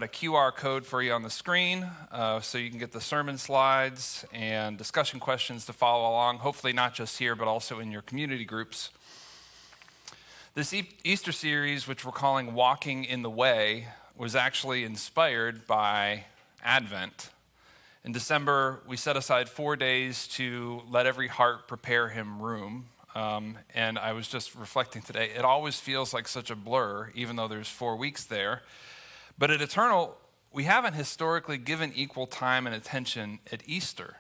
a QR code for you on the screen so you can get the sermon slides and discussion questions to follow along, hopefully not just here, but also in your community groups. This Easter series, which we're calling Walking in the Way, was actually inspired by Advent. In December, we set aside 4 days to let every heart prepare him room. And I was just reflecting today, it always feels like such a blur, even though there's 4 weeks there. But at Eternal, we haven't historically given equal time and attention at Easter.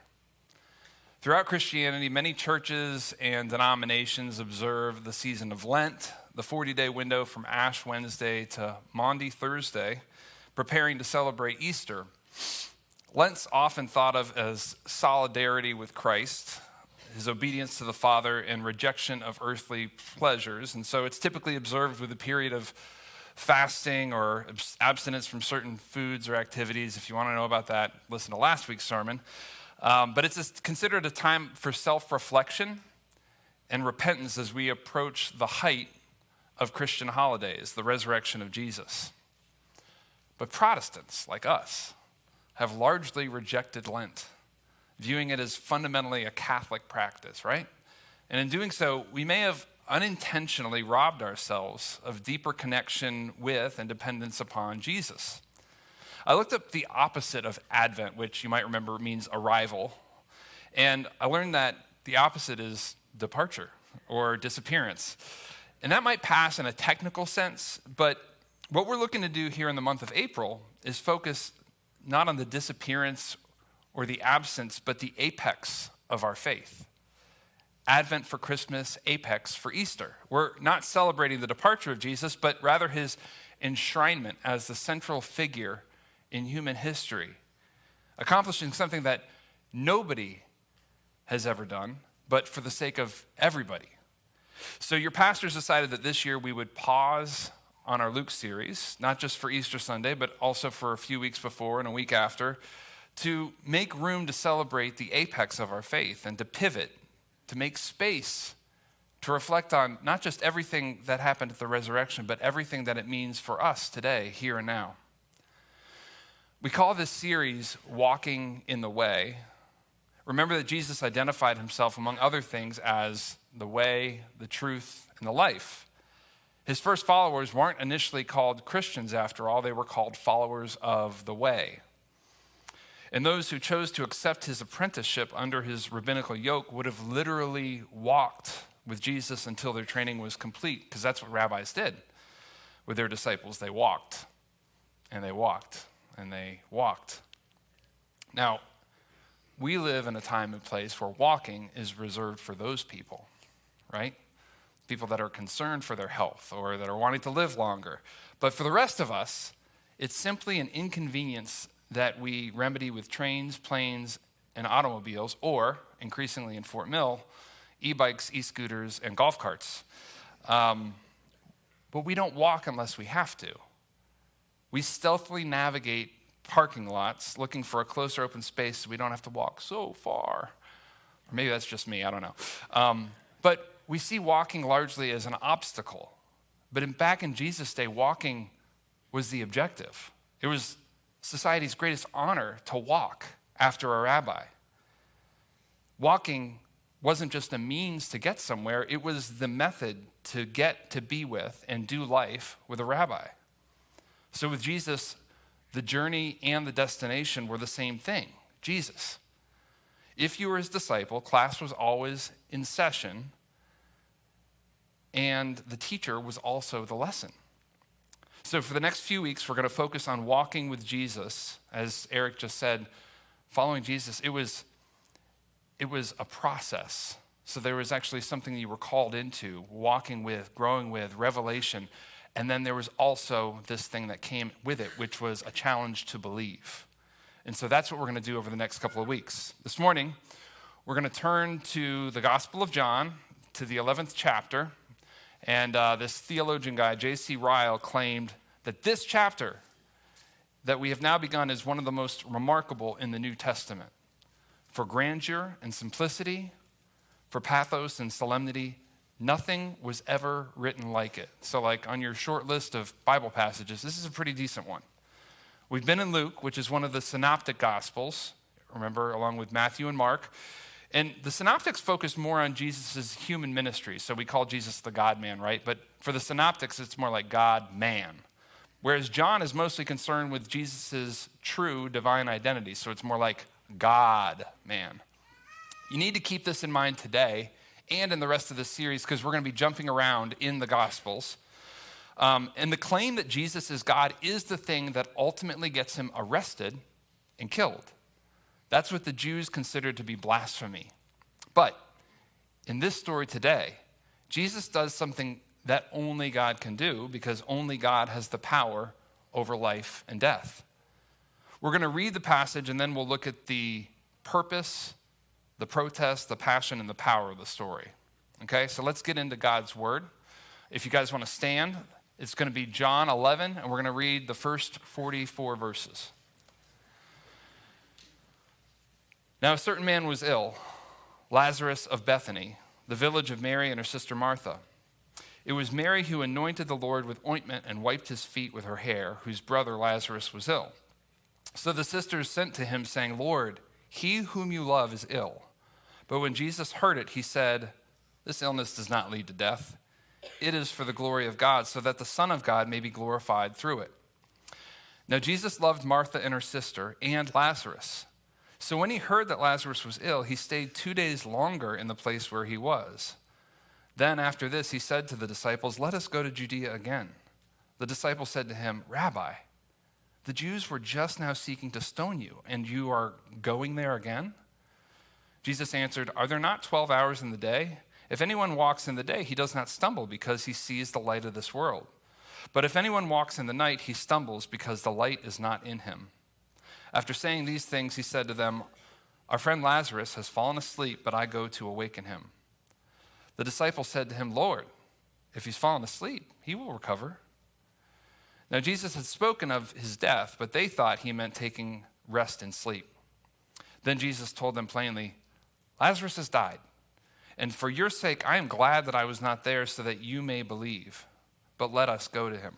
Throughout Christianity, many churches and denominations observe the season of Lent, the 40-day window from Ash Wednesday to Maundy Thursday, preparing to celebrate Easter. Lent's often thought of as solidarity with Christ, his obedience to the Father, and rejection of earthly pleasures. And so it's typically observed with a period of fasting or abstinence from certain foods or activities. If you want to know about that, listen to last week's sermon. But it's considered a time for self-reflection and repentance as we approach the height of Christian holidays, the resurrection of Jesus. But Protestants, like us, have largely rejected Lent, viewing it as fundamentally a Catholic practice, right? And in doing so, we may have unintentionally robbed ourselves of deeper connection with and dependence upon Jesus. I looked up the opposite of Advent, which you might remember means arrival, and I learned that the opposite is departure or disappearance. And that might pass in a technical sense, but what we're looking to do here in the month of April is focus not on the disappearance or the absence, but the apex of our faith. Advent for Christmas, apex for Easter. We're not celebrating the departure of Jesus, but rather his enshrinement as the central figure in human history, accomplishing something that nobody has ever done, but for the sake of everybody. So your pastors decided that this year we would pause on our Luke series, not just for Easter Sunday, but also for a few weeks before and a week after, to make room to celebrate the apex of our faith and to pivot, to make space, to reflect on not just everything that happened at the resurrection, but everything that it means for us today, here and now. We call this series Walking in the Way. Remember that Jesus identified himself, among other things, as the way, the truth, and the life. His first followers weren't initially called Christians, after all. They were called followers of the way. And those who chose to accept his apprenticeship under his rabbinical yoke would have literally walked with Jesus until their training was complete, because that's what rabbis did with their disciples. They walked, and they walked, and they walked. Now, we live in a time and place where walking is reserved for those people, right? People that are concerned for their health or that are wanting to live longer. But for the rest of us, it's simply an inconvenience that we remedy with trains, planes, and automobiles, or, increasingly in Fort Mill, e-bikes, e-scooters, and golf carts. But we don't walk unless we have to. We stealthily navigate parking lots looking for a closer open space so we don't have to walk so far. Or maybe that's just me, I don't know. But we see walking largely as an obstacle. But back in Jesus' day, walking was the objective. It was society's greatest honor to walk after a rabbi. Walking wasn't just a means to get somewhere, it was the method to get to be with and do life with a rabbi. So with Jesus, the journey and the destination were the same thing, Jesus. If you were his disciple, class was always in session, and the teacher was also the lesson. So for the next few weeks, we're going to focus on walking with Jesus. As Eric just said, following Jesus, it was a process. So there was actually something you were called into, walking with, growing with, revelation. And then there was also this thing that came with it, which was a challenge to believe. And so that's what we're going to do over the next couple of weeks. This morning, we're going to turn to the Gospel of John, to the 11th chapter. And this theologian guy, J.C. Ryle, claimed that this chapter that we have now begun is one of the most remarkable in the New Testament. For grandeur and simplicity, for pathos and solemnity, nothing was ever written like it. So like on your short list of Bible passages, this is a pretty decent one. We've been in Luke, which is one of the synoptic gospels, remember, along with Matthew and Mark. And the synoptics focus more on Jesus' human ministry. So we call Jesus the God-man, right? But for the synoptics, it's more like God-man. Whereas John is mostly concerned with Jesus' true divine identity. So it's more like God-man. You need to keep this in mind today and in the rest of this series because we're going to be jumping around in the Gospels. And the claim that Jesus is God is the thing that ultimately gets him arrested and killed. That's what the Jews considered to be blasphemy. But in this story today, Jesus does something that only God can do because only God has the power over life and death. We're going to read the passage and then we'll look at the purpose, the protest, the passion, and the power of the story. Okay, so let's get into God's word. If you guys want to stand, it's going to be John 11, and we're going to read the first 44 verses. Now a certain man was ill, Lazarus of Bethany, the village of Mary and her sister Martha. It was Mary who anointed the Lord with ointment and wiped his feet with her hair, whose brother Lazarus was ill. So the sisters sent to him, saying, Lord, he whom you love is ill. But when Jesus heard it, he said, this illness does not lead to death. It is for the glory of God, so that the Son of God may be glorified through it. Now Jesus loved Martha and her sister and Lazarus. So when he heard that Lazarus was ill, he stayed 2 days longer in the place where he was. Then after this, he said to the disciples, let us go to Judea again. The disciples said to him, Rabbi, the Jews were just now seeking to stone you, and you are going there again? Jesus answered, are there not 12 hours in the day? If anyone walks in the day, he does not stumble because he sees the light of this world. But if anyone walks in the night, he stumbles because the light is not in him. After saying these things, he said to them, our friend Lazarus has fallen asleep, but I go to awaken him. The disciples said to him, Lord, if he's fallen asleep, he will recover. Now Jesus had spoken of his death, but they thought he meant taking rest in sleep. Then Jesus told them plainly, Lazarus has died. And for your sake, I am glad that I was not there so that you may believe. But let us go to him.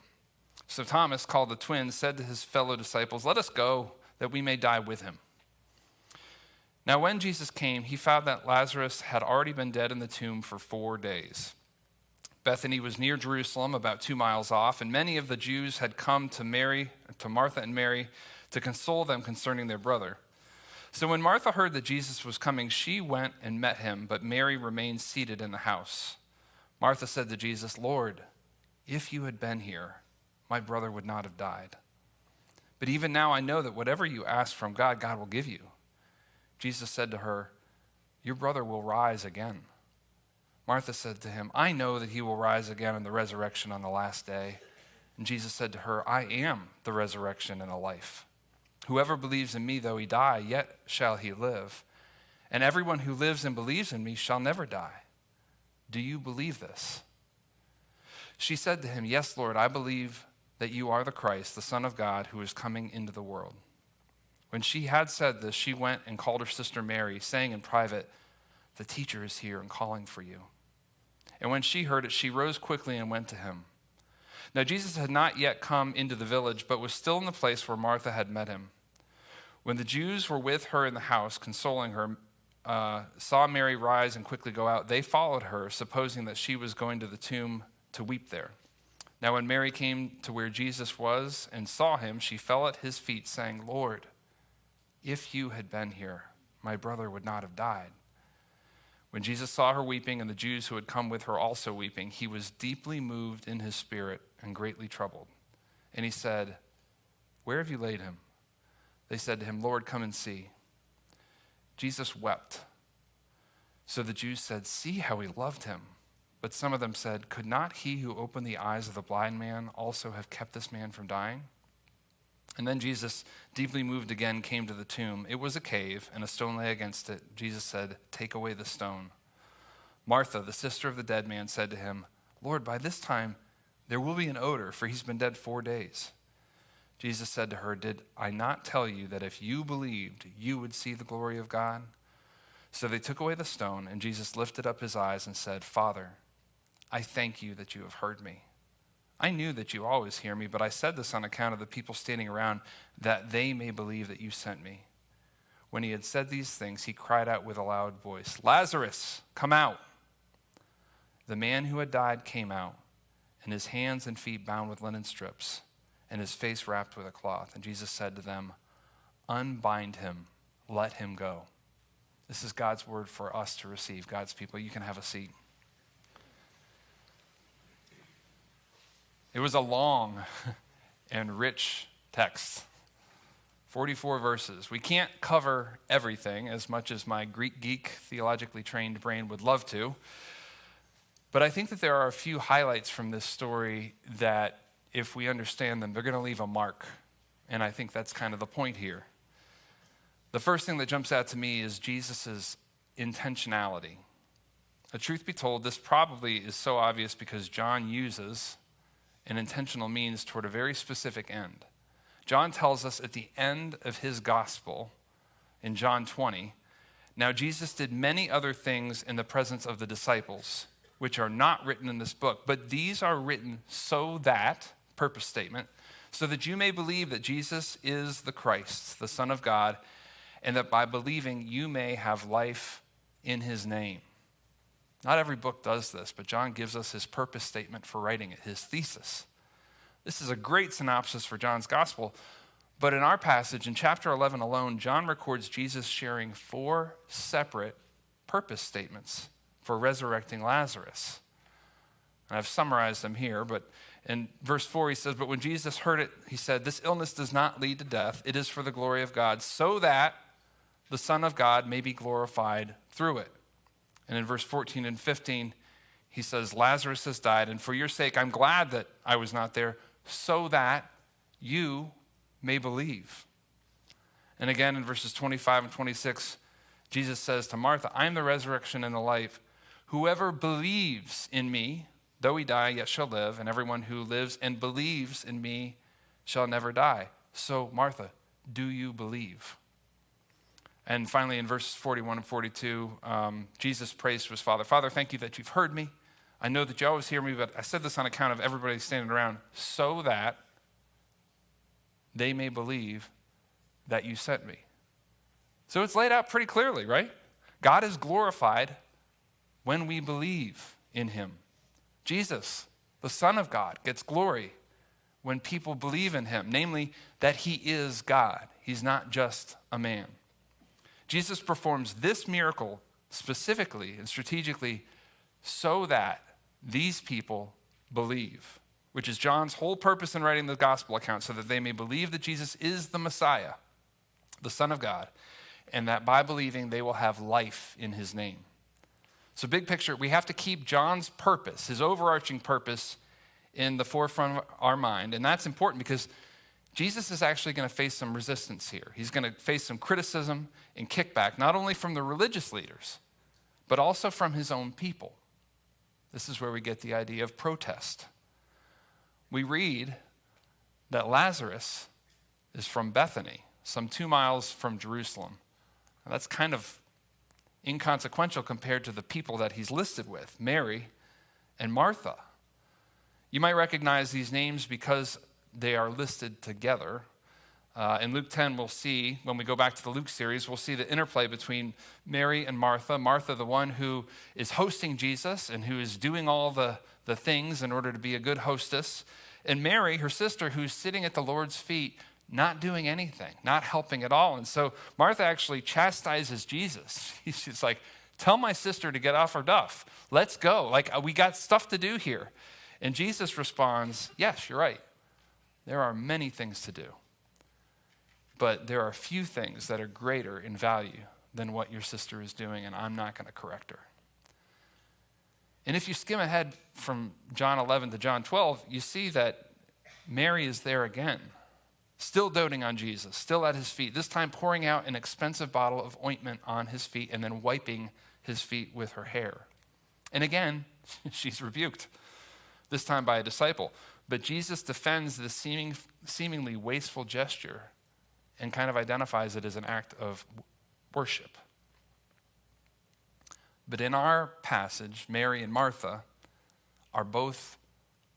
So Thomas, called the twin, said to his fellow disciples, let us go that we may die with him. Now when Jesus came, he found that Lazarus had already been dead in the tomb for 4 days. Bethany was near Jerusalem, about 2 miles off, and many of the Jews had come to Martha and Mary to console them concerning their brother. So when Martha heard that Jesus was coming, she went and met him, but Mary remained seated in the house. Martha said to Jesus, Lord, if you had been here, my brother would not have died. But even now I know that whatever you ask from God, God will give you. Jesus said to her, your brother will rise again. Martha said to him, I know that he will rise again in the resurrection on the last day. And Jesus said to her, I am the resurrection and the life. Whoever believes in me, though he die, yet shall he live. And everyone who lives and believes in me shall never die. Do you believe this? She said to him, yes, Lord, I believe that you are the Christ, the Son of God, who is coming into the world. When she had said this, she went and called her sister Mary, saying in private, the teacher is here and calling for you. And when she heard it, she rose quickly and went to him. Now Jesus had not yet come into the village, but was still in the place where Martha had met him. When the Jews were with her in the house, consoling her, saw Mary rise and quickly go out, they followed her, supposing that she was going to the tomb to weep there. Now when Mary came to where Jesus was and saw him, she fell at his feet, saying, Lord, if you had been here, my brother would not have died. When Jesus saw her weeping and the Jews who had come with her also weeping, he was deeply moved in his spirit and greatly troubled. And he said, where have you laid him? They said to him, Lord, come and see. Jesus wept. So the Jews said, see how he loved him. But some of them said, could not he who opened the eyes of the blind man also have kept this man from dying? And then Jesus, deeply moved again, came to the tomb. It was a cave, and a stone lay against it. Jesus said, take away the stone. Martha, the sister of the dead man, said to him, Lord, by this time there will be an odor, for he's been dead 4 days. Jesus said to her, did I not tell you that if you believed, you would see the glory of God? So they took away the stone, and Jesus lifted up his eyes and said, Father, I thank you that you have heard me. I knew that you always hear me, but I said this on account of the people standing around, that they may believe that you sent me." When he had said these things, he cried out with a loud voice, "Lazarus, come out." The man who had died came out, and his hands and feet bound with linen strips, and his face wrapped with a cloth. And Jesus said to them, "Unbind him, let him go." This is God's word for us to receive. God's people, you can have a seat. It was a long and rich text, 44 verses. We can't cover everything as much as my Greek geek, theologically trained brain would love to. But I think that there are a few highlights from this story that, if we understand them, they're going to leave a mark. And I think that's kind of the point here. The first thing that jumps out to me is Jesus' intentionality. The truth be told, this probably is so obvious because John uses an intentional means toward a very specific end. John tells us at the end of his gospel, in John 20, "Now Jesus did many other things in the presence of the disciples, which are not written in this book, but these are written so that," purpose statement, "so that you may believe that Jesus is the Christ, the Son of God, and that by believing you may have life in his name." Not every book does this, but John gives us his purpose statement for writing it, his thesis. This is a great synopsis for John's gospel, but in our passage, in chapter 11 alone, John records Jesus sharing 4 separate purpose statements for resurrecting Lazarus. And I've summarized them here, but in verse 4 he says, "But when Jesus heard it, he said, 'This illness does not lead to death. It is for the glory of God, so that the Son of God may be glorified through it.'" And in verse 14 and 15, he says, "Lazarus has died, and for your sake I'm glad that I was not there, so that you may believe." And again in verses 25 and 26, Jesus says to Martha, "I am the resurrection and the life. Whoever believes in me, though he die, yet shall live, and everyone who lives and believes in me shall never die." So, Martha, do you believe? And finally, in verses 41 and 42, Jesus prays to his Father, "Father, thank you that you've heard me. I know that you always hear me, but I said this on account of everybody standing around, so that they may believe that you sent me." So it's laid out pretty clearly, right? God is glorified when we believe in him. Jesus, the Son of God, gets glory when people believe in him, namely that he is God. He's not just a man. Jesus performs this miracle specifically and strategically so that these people believe, which is John's whole purpose in writing the gospel account, so that they may believe that Jesus is the Messiah, the Son of God, and that by believing they will have life in his name. So big picture, we have to keep John's purpose, his overarching purpose, in the forefront of our mind. And that's important because Jesus is actually going to face some resistance here. He's going to face some criticism and kickback, not only from the religious leaders, but also from his own people. This is where we get the idea of protest. We read that Lazarus is from Bethany, some 2 miles from Jerusalem. Now, that's kind of inconsequential compared to the people that he's listed with, Mary and Martha. You might recognize these names because they are listed together. In Luke 10, we'll see, when we go back to the Luke series, we'll see the interplay between Mary and Martha. Martha, the one who is hosting Jesus and who is doing all the things in order to be a good hostess. And Mary, her sister, who's sitting at the Lord's feet, not doing anything, not helping at all. And so Martha actually chastises Jesus. She's like, "Tell my sister to get off her duff. Let's go. Like, we got stuff to do here." And Jesus responds, "Yes, you're right. There are many things to do. But there are few things that are greater in value than what your sister is doing, and I'm not going to correct her." And if you skim ahead from John 11 to John 12, you see that Mary is there again, still doting on Jesus, still at his feet, this time pouring out an expensive bottle of ointment on his feet and then wiping his feet with her hair. And again, she's rebuked, this time by a disciple. But Jesus defends this seemingly wasteful gesture and kind of identifies it as an act of worship. But in our passage, Mary and Martha are both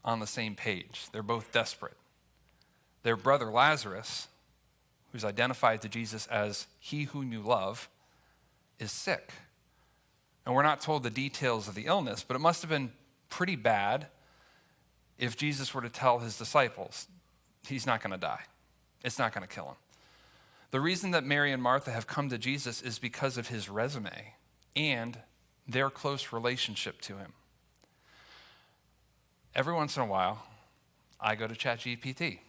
on the same page. They're both desperate. Their brother Lazarus, who's identified to Jesus as he whom you love, is sick. And we're not told the details of the illness, but it must have been pretty bad if Jesus were to tell his disciples, he's not going to die. It's not going to kill him. The reason that Mary and Martha have come to Jesus is because of his resume and their close relationship to him. Every once in a while, I go to ChatGPT.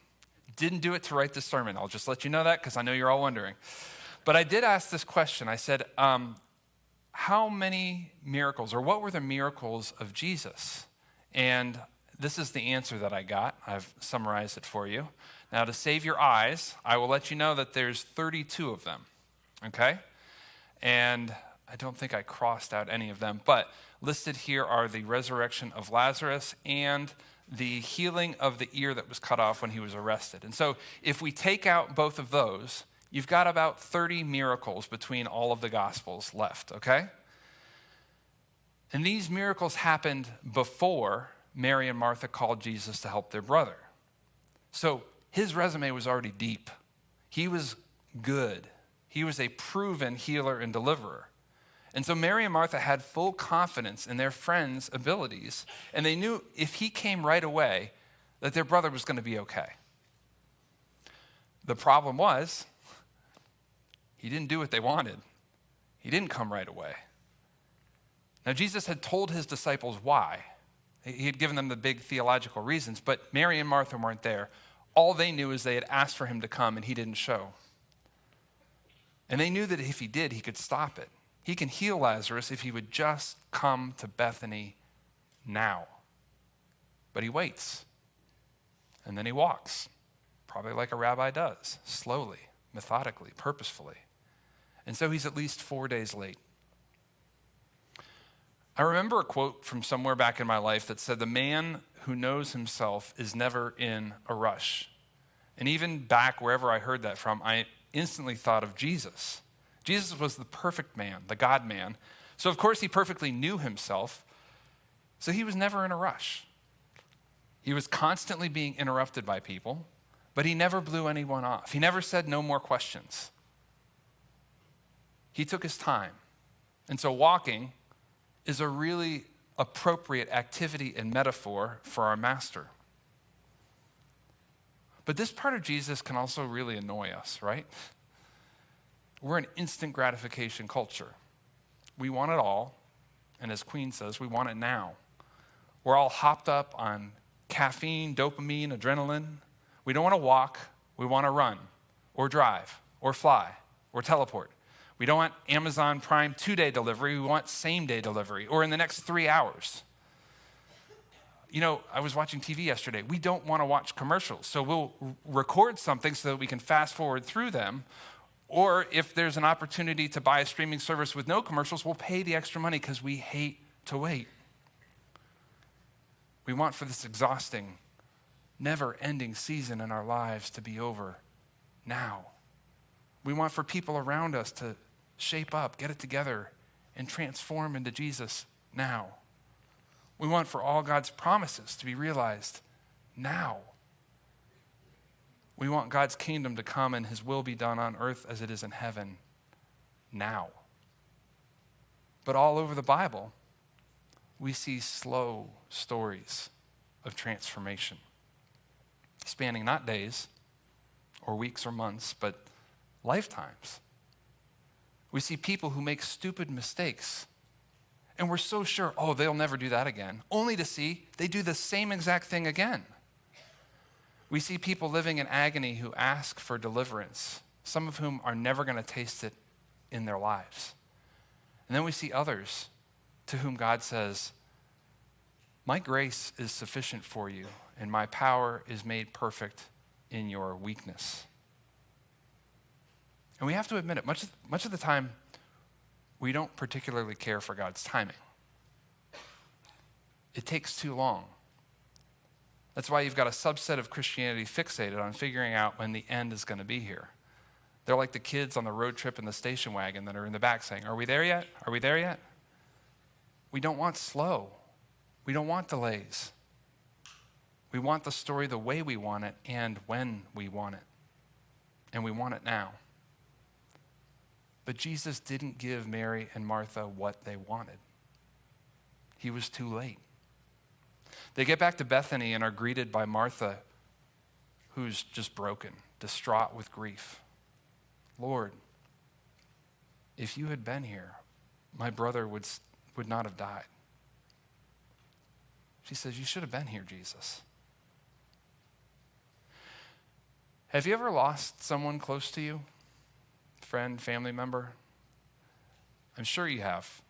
Didn't do it to write this sermon. I'll just let you know that because I know you're all wondering. But I did ask this question. I said, how many miracles, or what were the miracles of Jesus? And this is the answer that I got. I've summarized it for you. Now, to save your eyes, I will let you know that there's 32 of them, okay? And I don't think I crossed out any of them, but listed here are the resurrection of Lazarus and the healing of the ear that was cut off when he was arrested. And so if we take out both of those, you've got about 30 miracles between all of the Gospels left, okay? And these miracles happened before Mary and Martha called Jesus to help their brother. So his resume was already deep. He was good. He was a proven healer and deliverer. And so Mary and Martha had full confidence in their friend's abilities, and they knew if he came right away, that their brother was going to be okay. The problem was, he didn't do what they wanted. He didn't come right away. Now, Jesus had told his disciples why. He had given them the big theological reasons, but Mary and Martha weren't there. All they knew is they had asked for him to come, and he didn't show. And they knew that if he did, he could stop it. He can heal Lazarus if he would just come to Bethany now. But he waits, and then he walks, probably like a rabbi does, slowly, methodically, purposefully. And so he's at least 4 days late. I remember a quote from somewhere back in my life that said, "The man who knows himself is never in a rush." And even back wherever I heard that from, I instantly thought of Jesus. Jesus was the perfect man, the God-man. So of course he perfectly knew himself, so he was never in a rush. He was constantly being interrupted by people, but he never blew anyone off. He never said no more questions. He took his time. And so walking is a really appropriate activity and metaphor for our master. But this part of Jesus can also really annoy us, right? We're an instant gratification culture. We want it all, and as Queen says, we want it now. We're all hopped up on caffeine, dopamine, adrenaline. We don't want to walk, we want to run, or drive, or fly, or teleport. We don't want Amazon Prime 2-day delivery, we want same-day delivery, or in the next 3 hours. You know, I was watching TV yesterday. We don't want to watch commercials, so we'll record something so that we can fast forward through them, or if there's an opportunity to buy a streaming service with no commercials, we'll pay the extra money because we hate to wait. We want for this exhausting, never-ending season in our lives to be over now. We want for people around us to shape up, get it together, and transform into Jesus now. We want for all God's promises to be realized now. We want God's kingdom to come and his will be done on earth as it is in heaven now. But all over the Bible, we see slow stories of transformation, spanning not days or weeks or months, but lifetimes. We see people who make stupid mistakes, and we're so sure, oh, they'll never do that again, only to see they do the same exact thing again. We see people living in agony who ask for deliverance, some of whom are never going to taste it in their lives. And then we see others to whom God says, "My grace is sufficient for you, and my power is made perfect in your weakness." And we have to admit it, much of the time, we don't particularly care for God's timing. It takes too long. That's why you've got a subset of Christianity fixated on figuring out when the end is going to be here. They're like the kids on the road trip in the station wagon that are in the back saying, "Are we there yet? Are we there yet?" We don't want slow. We don't want delays. We want the story the way we want it and when we want it. And we want it now. But Jesus didn't give Mary and Martha what they wanted. He was too late. They get back to Bethany and are greeted by Martha, who's just broken, distraught with grief. Lord, if you had been here, my brother would not have died. She says, you should have been here, Jesus. Have you ever lost someone close to you? Friend, family member? I'm sure you have.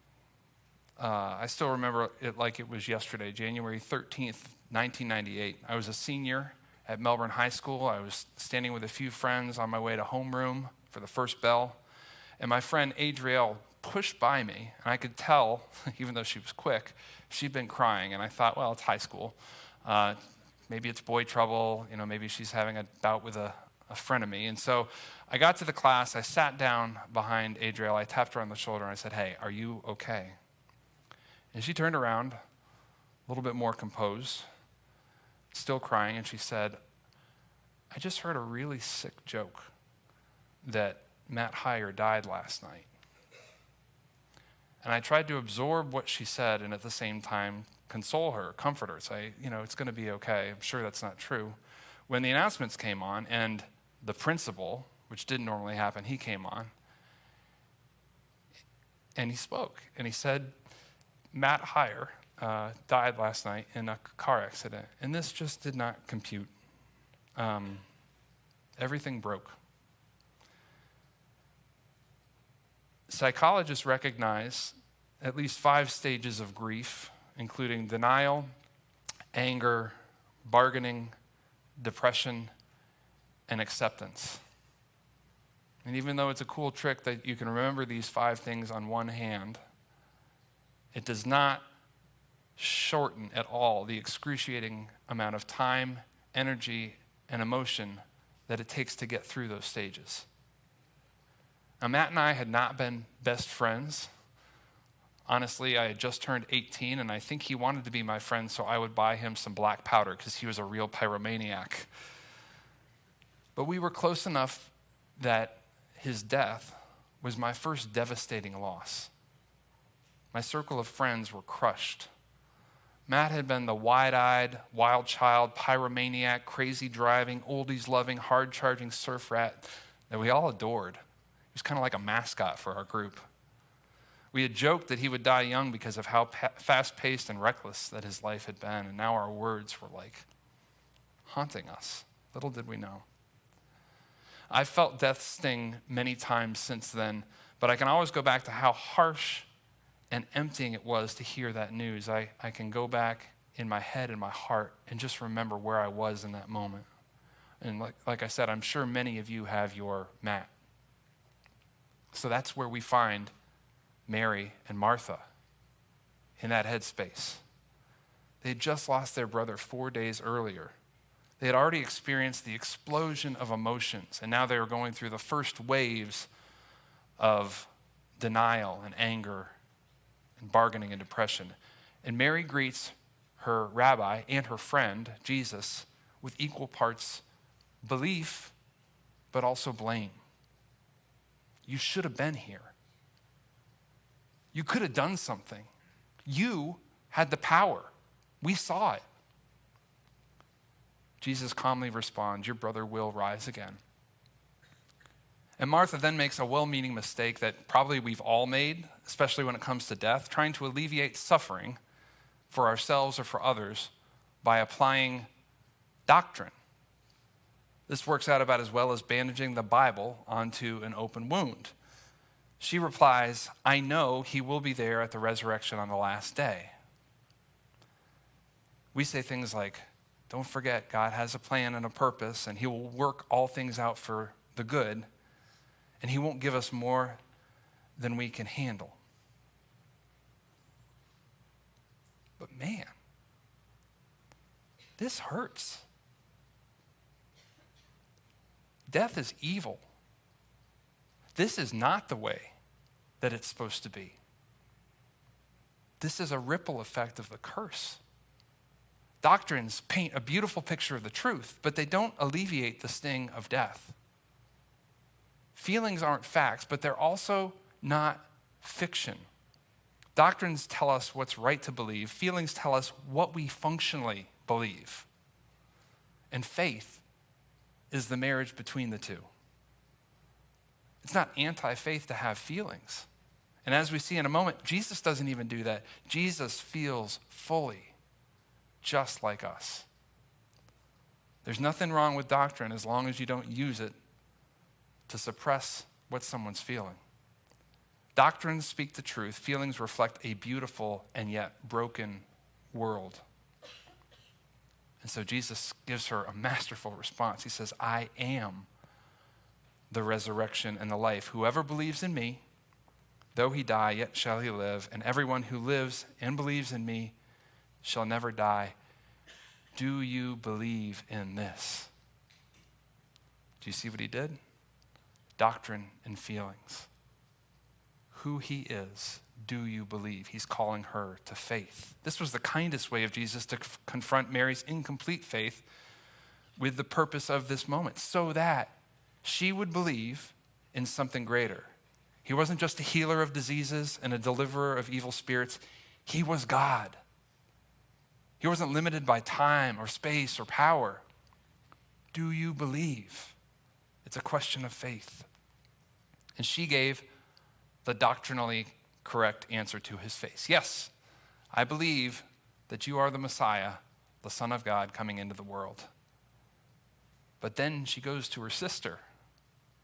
I still remember it like it was yesterday, January 13th, 1998. I was a senior at Melbourne High School. I was standing with a few friends on my way to homeroom for the first bell. And my friend Adrielle pushed by me, and I could tell, even though she was quick, she'd been crying. And I thought, well, it's high school. Maybe it's boy trouble. Maybe she's having a bout with a frenemy. And so I got to the class. I sat down behind Adrielle. I tapped her on the shoulder, and I said, hey, are you okay? And she turned around, a little bit more composed, still crying, and she said, I just heard a really sick joke that Matt Heyer died last night. And I tried to absorb what she said and at the same time console her, comfort her, say, it's going to be okay. I'm sure that's not true. When the announcements came on and the principal, which didn't normally happen, he came on and he spoke and he said, Matt Heyer died last night in a car accident, and this just did not compute. Everything broke. Psychologists recognize at least 5 stages of grief, including denial, anger, bargaining, depression, and acceptance. And even though it's a cool trick that you can remember these 5 things on one hand, it does not shorten at all the excruciating amount of time, energy, and emotion that it takes to get through those stages. Now, Matt and I had not been best friends. Honestly, I had just turned 18, and I think he wanted to be my friend, so I would buy him some black powder because he was a real pyromaniac. But we were close enough that his death was my first devastating loss. My circle of friends were crushed. Matt had been the wide-eyed, wild child, pyromaniac, crazy driving, oldies-loving, hard-charging surf rat that we all adored. He was kind of like a mascot for our group. We had joked that he would die young because of how fast-paced and reckless that his life had been, and now our words were like haunting us. Little did we know. I've felt death's sting many times since then, but I can always go back to how harsh and emptying it was to hear that news. I can go back in my head and my heart and just remember where I was in that moment. And like I said, I'm sure many of you have your Matt. So that's where we find Mary and Martha in that headspace. They had just lost their brother 4 days earlier. They had already experienced the explosion of emotions, and now they were going through the first waves of denial and anger and bargaining and depression. And Mary greets her rabbi and her friend, Jesus, with equal parts belief, but also blame. You should have been here. You could have done something. You had the power. We saw it. Jesus calmly responds, your brother will rise again. And Martha then makes a well-meaning mistake that probably we've all made, especially when it comes to death, trying to alleviate suffering for ourselves or for others by applying doctrine. This works out about as well as bandaging the Bible onto an open wound. She replies, I know he will be there at the resurrection on the last day. We say things like, don't forget, God has a plan and a purpose, and he will work all things out for the good, and he won't give us more than we can handle. But man, this hurts. Death is evil. This is not the way that it's supposed to be. This is a ripple effect of the curse. Doctrines paint a beautiful picture of the truth, but they don't alleviate the sting of death. Feelings aren't facts, but they're also not fiction. Doctrines tell us what's right to believe. Feelings tell us what we functionally believe. And faith is the marriage between the two. It's not anti-faith to have feelings. And as we see in a moment, Jesus doesn't even do that. Jesus feels fully just like us. There's nothing wrong with doctrine as long as you don't use it to suppress what someone's feeling. Doctrines speak the truth. Feelings reflect a beautiful and yet broken world. And so Jesus gives her a masterful response. He says, I am the resurrection and the life. Whoever believes in me, though he die, yet shall he live. And everyone who lives and believes in me shall never die. Do you believe in this? Do you see what he did? Doctrine and feelings. Who he is, do you believe? He's calling her to faith. This was the kindest way of Jesus to confront Mary's incomplete faith with the purpose of this moment, so that she would believe in something greater. He wasn't just a healer of diseases and a deliverer of evil spirits. He was God. He wasn't limited by time or space or power. Do you believe? It's a question of faith. And she gave the doctrinally correct answer to his face. Yes, I believe that you are the Messiah, the Son of God coming into the world. But then she goes to her sister,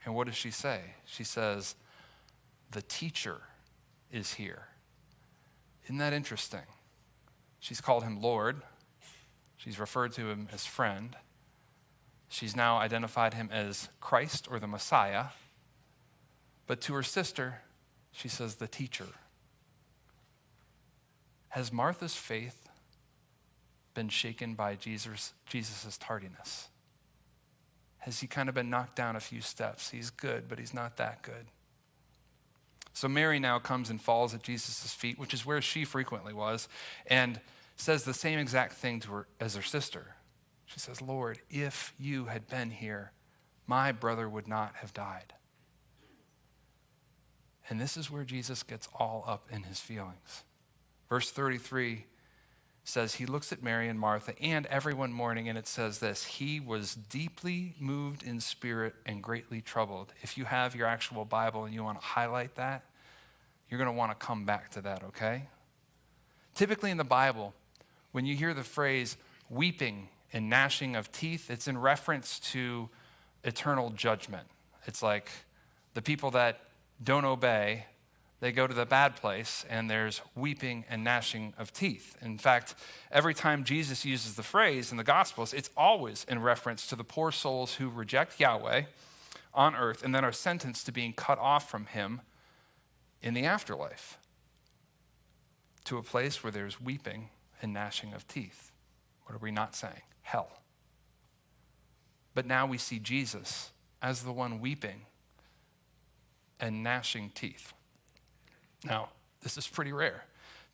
and what does she say? She says, the teacher is here. Isn't that interesting? She's called him Lord. She's referred to him as friend. She's now identified him as Christ or the Messiah. But to her sister, she says, the teacher. Has Martha's faith been shaken by Jesus' tardiness? Has he kind of been knocked down a few steps? He's good, but he's not that good. So Mary now comes and falls at Jesus' feet, which is where she frequently was, and says the same exact thing to her as her sister. She says, Lord, if you had been here, my brother would not have died. And this is where Jesus gets all up in his feelings. Verse 33 says, he looks at Mary and Martha and everyone mourning, and it says this, he was deeply moved in spirit and greatly troubled. If you have your actual Bible and you want to highlight that, you're going to want to come back to that, okay? Typically in the Bible, when you hear the phrase weeping and gnashing of teeth, it's in reference to eternal judgment. It's like the people that don't obey, they go to the bad place, and there's weeping and gnashing of teeth. In fact, every time Jesus uses the phrase in the Gospels, it's always in reference to the poor souls who reject Yahweh on earth and then are sentenced to being cut off from him in the afterlife, to a place where there's weeping and gnashing of teeth. What are we not saying? Hell. But now we see Jesus as the one weeping and gnashing teeth. Now, this is pretty rare.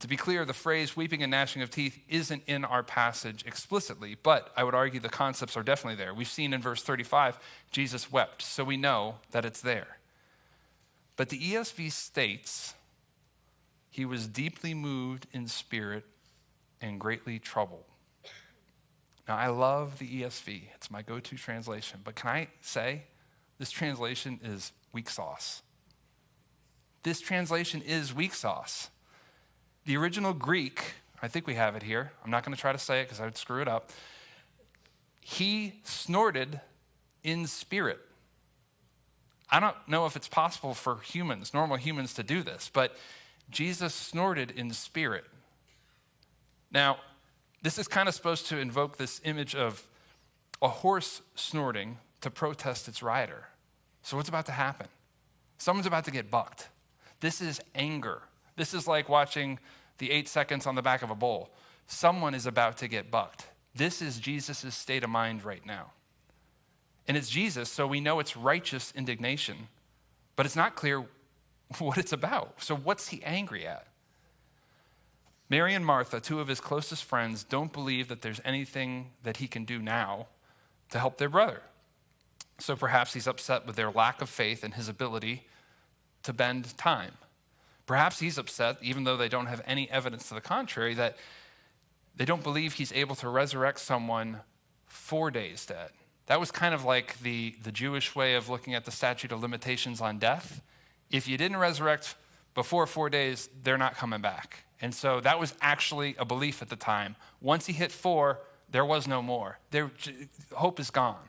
To be clear, the phrase weeping and gnashing of teeth isn't in our passage explicitly, but I would argue the concepts are definitely there. We've seen in verse 35, Jesus wept, so we know that it's there. But the ESV states, he was deeply moved in spirit and greatly troubled. Now, I love the ESV. It's my go-to translation. But can I say, this translation is weak sauce. This translation is weak sauce. The original Greek, I think we have it here. I'm not going to try to say it because I would screw it up. He snorted in spirit. I don't know if it's possible for humans, normal humans, to do this, but Jesus snorted in spirit. Now, this is kind of supposed to invoke this image of a horse snorting to protest its rider. So what's about to happen? Someone's about to get bucked. This is anger. This is like watching the 8 seconds on the back of a bull. Someone is about to get bucked. This is Jesus' state of mind right now. And it's Jesus, so we know it's righteous indignation, but it's not clear what it's about. So what's he angry at? Mary and Martha, two of his closest friends, don't believe that there's anything that he can do now to help their brother. So perhaps he's upset with their lack of faith in his ability to bend time. Perhaps he's upset, even though they don't have any evidence to the contrary, that they don't believe he's able to resurrect someone 4 days dead. That was kind of like the Jewish way of looking at the statute of limitations on death. If you didn't resurrect before 4 days, they're not coming back. And so that was actually a belief at the time. Once he hit 4, there was no more. Hope is gone.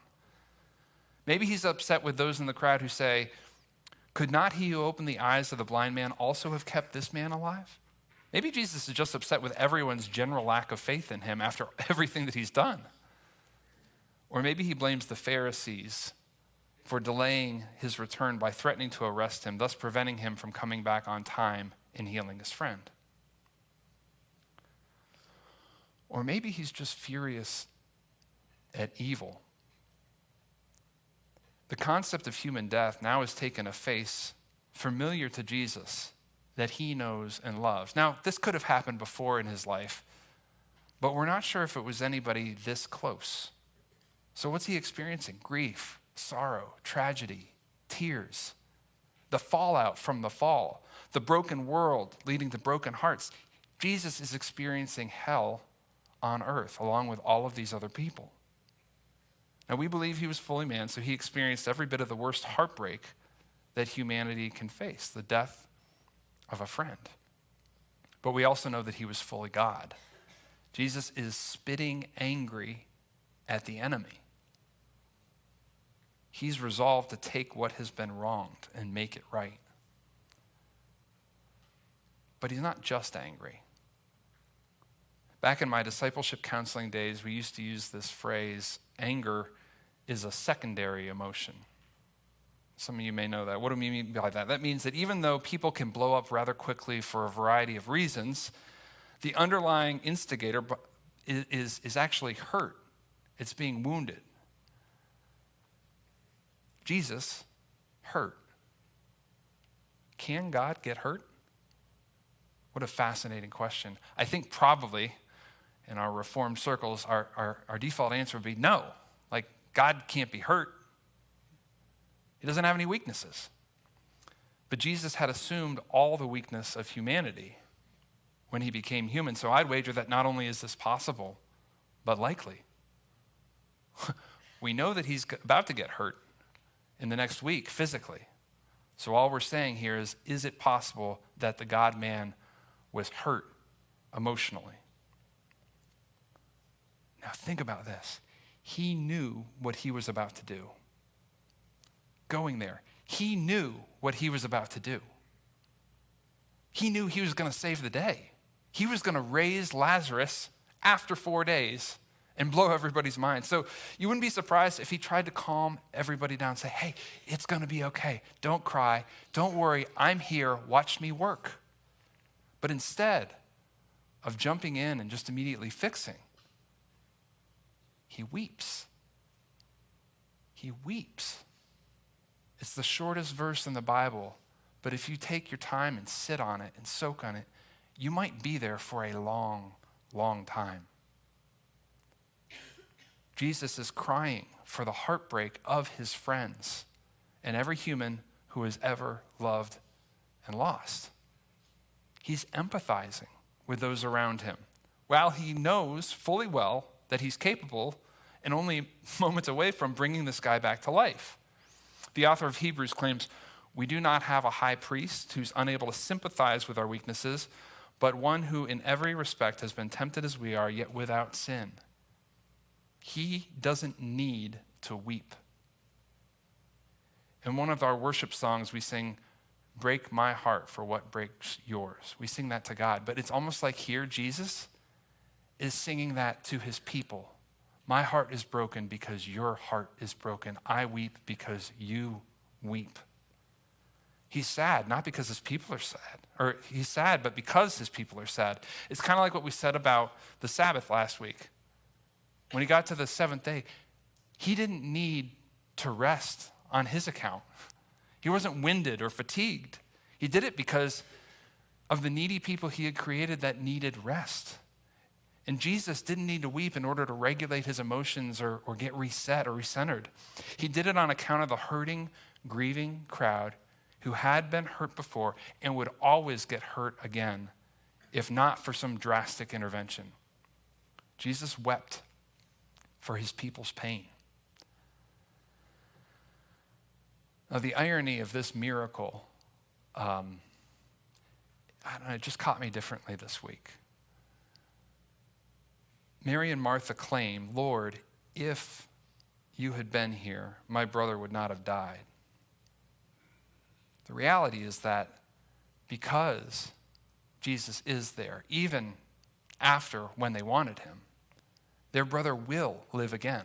Maybe he's upset with those in the crowd who say, could not he who opened the eyes of the blind man also have kept this man alive? Maybe Jesus is just upset with everyone's general lack of faith in him after everything that he's done. Or maybe he blames the Pharisees for delaying his return by threatening to arrest him, thus preventing him from coming back on time and healing his friend. Or maybe he's just furious at evil. The concept of human death now has taken a face familiar to Jesus that he knows and loves. Now, this could have happened before in his life, but we're not sure if it was anybody this close. So what's he experiencing? Grief, sorrow, tragedy, tears, the fallout from the fall, the broken world leading to broken hearts. Jesus is experiencing hell on earth along with all of these other people. Now, we believe he was fully man, so he experienced every bit of the worst heartbreak that humanity can face, the death of a friend. But we also know that he was fully God. Jesus is spitting angry at the enemy. He's resolved to take what has been wronged and make it right. But he's not just angry. Back in my discipleship counseling days, we used to use this phrase, anger is a secondary emotion. Some of you may know that. What do we mean by that? That means that even though people can blow up rather quickly for a variety of reasons, the underlying instigator is actually hurt. It's being wounded. Jesus hurt. Can God get hurt? What a fascinating question. I think probably in our Reformed circles, our default answer would be no. Like, God can't be hurt. He doesn't have any weaknesses. But Jesus had assumed all the weakness of humanity when he became human. So I'd wager that not only is this possible, but likely. We know that he's about to get hurt in the next week physically. So all we're saying here is it possible that the God-man was hurt emotionally? Now think about this. He knew what he was about to do. Going there, he knew what he was about to do. He knew he was going to save the day. He was going to raise Lazarus after 4 days and blow everybody's mind. So you wouldn't be surprised if he tried to calm everybody down and say, hey, it's going to be okay. Don't cry. Don't worry. I'm here. Watch me work. But instead of jumping in and just immediately fixing, he weeps. He weeps. It's the shortest verse in the Bible, but if you take your time and sit on it and soak on it, you might be there for a long, long time. Jesus is crying for the heartbreak of his friends and every human who has ever loved and lost. He's empathizing with those around him, while he knows fully well that he's capable and only moments away from bringing this guy back to life. The author of Hebrews claims, we do not have a high priest who's unable to sympathize with our weaknesses, but one who in every respect has been tempted as we are, yet without sin. He doesn't need to weep. In one of our worship songs, we sing, break my heart for what breaks yours. We sing that to God, but it's almost like here Jesus is singing that to his people. My heart is broken because your heart is broken. I weep because you weep. He's sad, not because his people are sad. Or he's sad, but because his people are sad. It's kind of like what we said about the Sabbath last week. When he got to the seventh day, he didn't need to rest on his account. He wasn't winded or fatigued. He did it because of the needy people he had created that needed rest. And Jesus didn't need to weep in order to regulate his emotions or get reset or recentered. He did it on account of the hurting, grieving crowd who had been hurt before and would always get hurt again, if not for some drastic intervention. Jesus wept for his people's pain. Now, the irony of this miracle, I don't know, it just caught me differently this week. Mary and Martha claim, Lord, if you had been here, my brother would not have died. The reality is that because Jesus is there, even after when they wanted him, their brother will live again.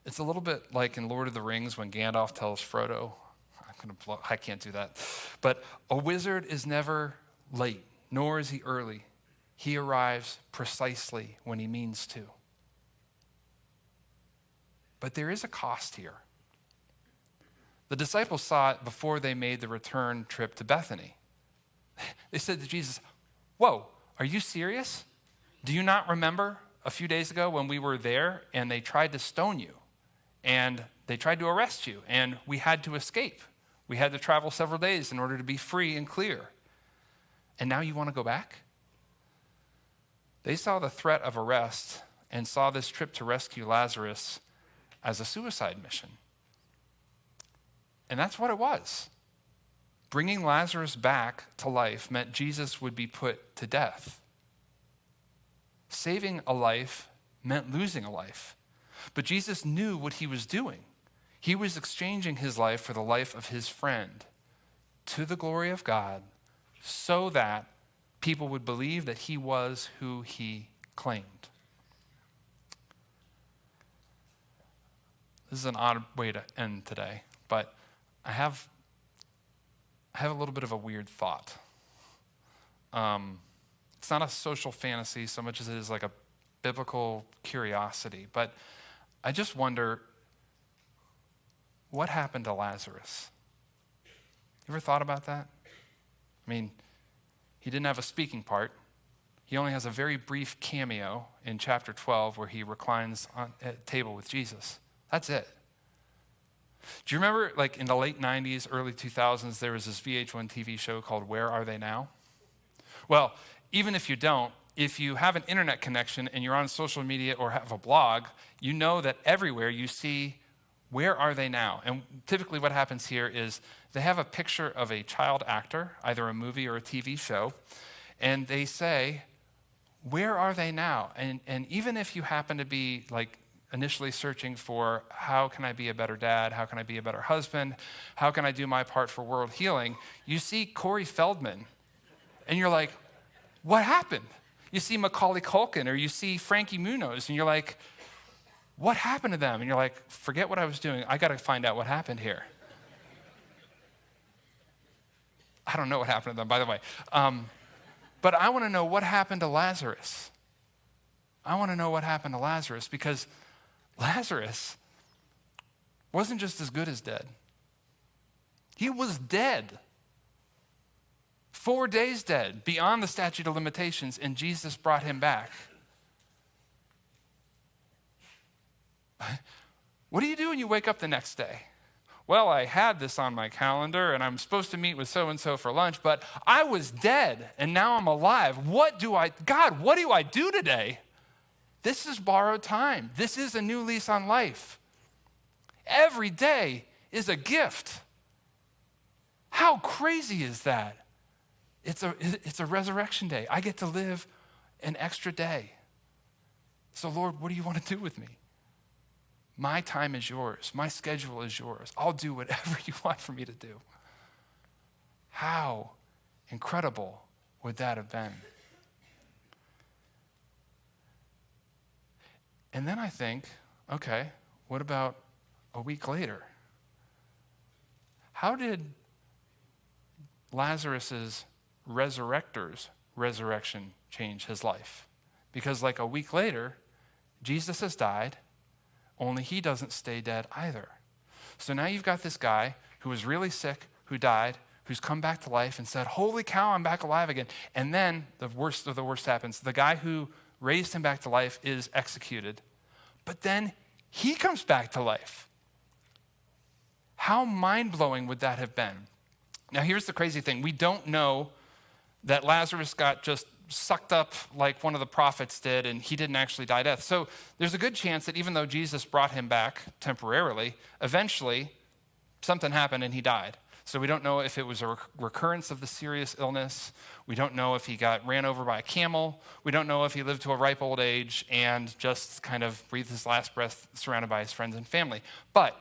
It's a little bit like in Lord of the Rings when Gandalf tells Frodo, I can't do that, but a wizard is never late, nor is he early. He arrives precisely when he means to. But there is a cost here. The disciples saw it before they made the return trip to Bethany. They said to Jesus, whoa, are you serious? Do you not remember a few days ago when we were there and they tried to stone you and they tried to arrest you and we had to escape? We had to travel several days in order to be free and clear. And now you want to go back? They saw the threat of arrest and saw this trip to rescue Lazarus as a suicide mission. And that's what it was. Bringing Lazarus back to life meant Jesus would be put to death. Saving a life meant losing a life. But Jesus knew what he was doing. He was exchanging his life for the life of his friend to the glory of God so that people would believe that he was who he claimed. This is an odd way to end today, but I have a little bit of a weird thought. It's not a social fantasy so much as it is like a biblical curiosity, but I just wonder, what happened to Lazarus? You ever thought about that? I mean, he didn't have a speaking part. He only has a very brief cameo in chapter 12 where he reclines at a table with Jesus. That's it. Do you remember, like in the late 90s, early 2000s, there was this VH1 TV show called Where Are They Now? Well, even if you don't, if you have an internet connection and you're on social media or have a blog, you know that everywhere you see, where are they now? And typically what happens here is they have a picture of a child actor, either a movie or a TV show, and they say, where are they now? And even if you happen to be like initially searching for how can I be a better dad, how can I be a better husband, how can I do my part for world healing, you see Corey Feldman, and you're like, what happened? You see Macaulay Culkin, or you see Frankie Muniz, and you're like, what happened to them? And you're like, forget what I was doing. I got to find out what happened here. I don't know what happened to them, by the way. But I want to know what happened to Lazarus. I want to know what happened to Lazarus, because Lazarus wasn't just as good as dead. He was dead. 4 days dead, beyond the statute of limitations, and Jesus brought him back. What do you do when you wake up the next day? Well, I had this on my calendar, and I'm supposed to meet with so-and-so for lunch, but I was dead, and now I'm alive. God, what do I do today? This is borrowed time. This is a new lease on life. Every day is a gift. How crazy is that? It's a resurrection day. I get to live an extra day. So Lord, what do you want to do with me? My time is yours. My schedule is yours. I'll do whatever you want for me to do. How incredible would that have been? And then I think, okay, what about a week later? How did Lazarus's resurrector's resurrection change his life? Because like a week later, Jesus has died, only he doesn't stay dead either. So now you've got this guy who was really sick, who died, who's come back to life and said, holy cow, I'm back alive again. And then the worst of the worst happens. The guy who raised him back to life is executed, but then he comes back to life. How mind-blowing would that have been? Now, here's the crazy thing. We don't know that Lazarus got just sucked up like one of the prophets did, and he didn't actually die death. So there's a good chance that even though Jesus brought him back temporarily, eventually something happened and he died. So we don't know if it was a recurrence of the serious illness. We don't know if he got ran over by a camel. We don't know if he lived to a ripe old age and just kind of breathed his last breath surrounded by his friends and family. But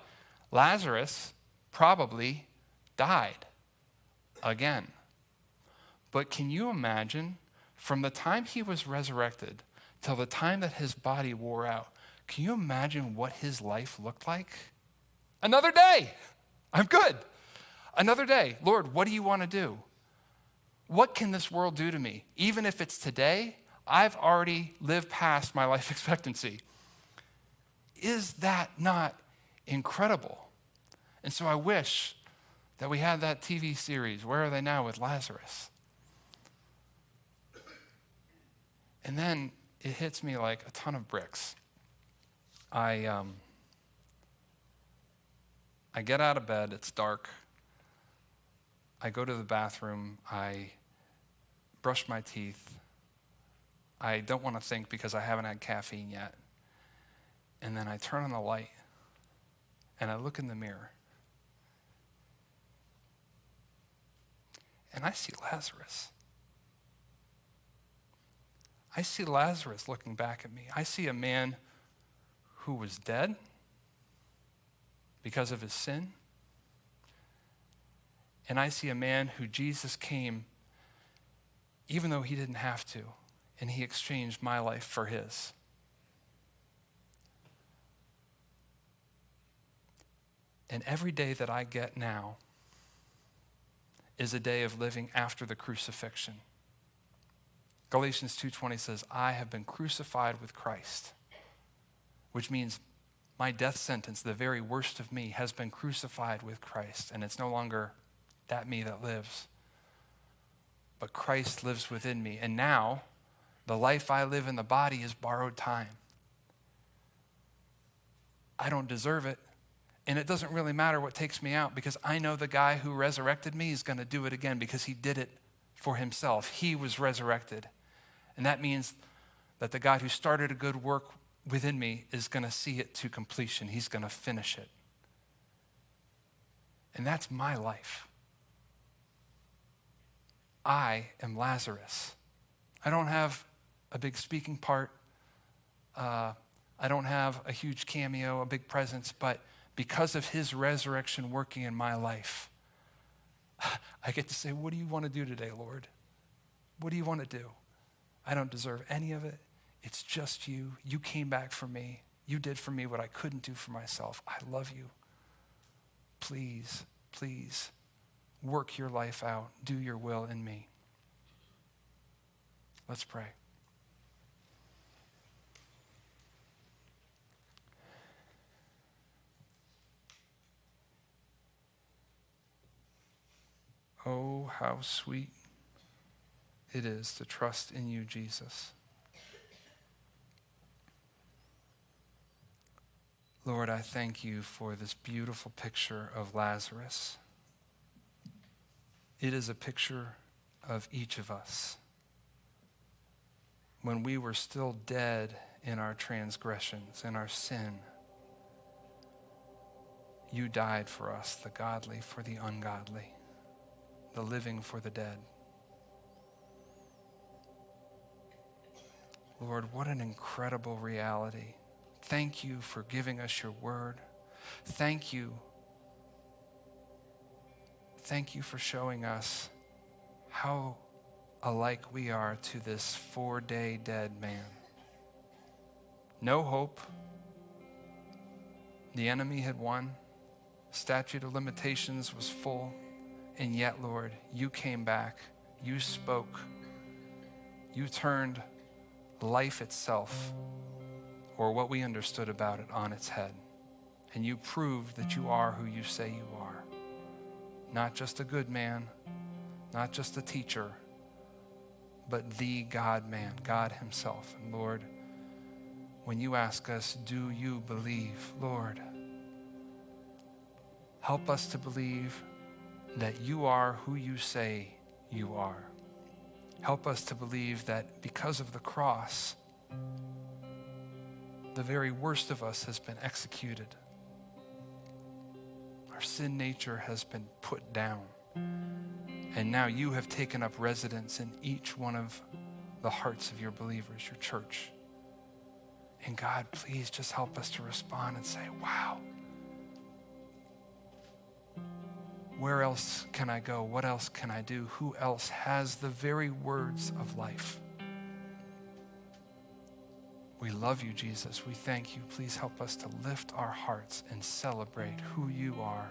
Lazarus probably died again. But can you imagine, from the time he was resurrected till the time that his body wore out, can you imagine what his life looked like? Another day. I'm good. Another day. Lord, what do you want to do? What can this world do to me? Even if it's today, I've already lived past my life expectancy. Is that not incredible? And so I wish that we had that TV series, Where Are They Now, with Lazarus. And then it hits me like a ton of bricks. I get out of bed, it's dark. I go to the bathroom, I brush my teeth. I don't want to think because I haven't had caffeine yet. And then I turn on the light and I look in the mirror. And I see Lazarus. I see Lazarus looking back at me. I see a man who was dead because of his sin. And I see a man who Jesus came even though he didn't have to, and he exchanged my life for his. And every day that I get now is a day of living after the crucifixion. Galatians 2:20 says, I have been crucified with Christ, which means my death sentence, the very worst of me, has been crucified with Christ, and it's no longer that me that lives, but Christ lives within me. And now, the life I live in the body is borrowed time. I don't deserve it, and it doesn't really matter what takes me out, because I know the guy who resurrected me is going to do it again, because he did it for himself. He was resurrected. And that means that the God who started a good work within me is going to see it to completion. He's going to finish it. And that's my life. I am Lazarus. I don't have a big speaking part. I don't have a huge cameo, a big presence, but because of his resurrection working in my life, I get to say, what do you want to do today, Lord? What do you want to do? I don't deserve any of it. It's just you. You came back for me. You did for me what I couldn't do for myself. I love you. Please, please, work your life out. Do your will in me. Let's pray. Oh, how sweet it is to trust in you, Jesus. Lord, I thank you for this beautiful picture of Lazarus. It is a picture of each of us. When we were still dead in our transgressions and our sin, you died for us, the godly for the ungodly, the living for the dead. Lord, what an incredible reality. Thank you for giving us your word. Thank you. Thank you for showing us how alike we are to this 4-day dead man. No hope. The enemy had won. Statute of limitations was full. And yet, Lord, you came back. You spoke. You turned life itself, or what we understood about it, on its head. And you proved that you are who you say you are. not just a good man, not just a teacher, but the God-man, God himself. And Lord, when you ask us, do you believe? Lord, help us to believe that you are who you say you are. Help us to believe that because of the cross, the very worst of us has been executed. Our sin nature has been put down. And now you have taken up residence in each one of the hearts of your believers, your church. And God, please just help us to respond and say, wow, where else can I go? What else can I do? Who else has the very words of life? We love you, Jesus. We thank you. Please help us to lift our hearts and celebrate who you are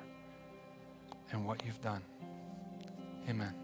and what you've done. Amen.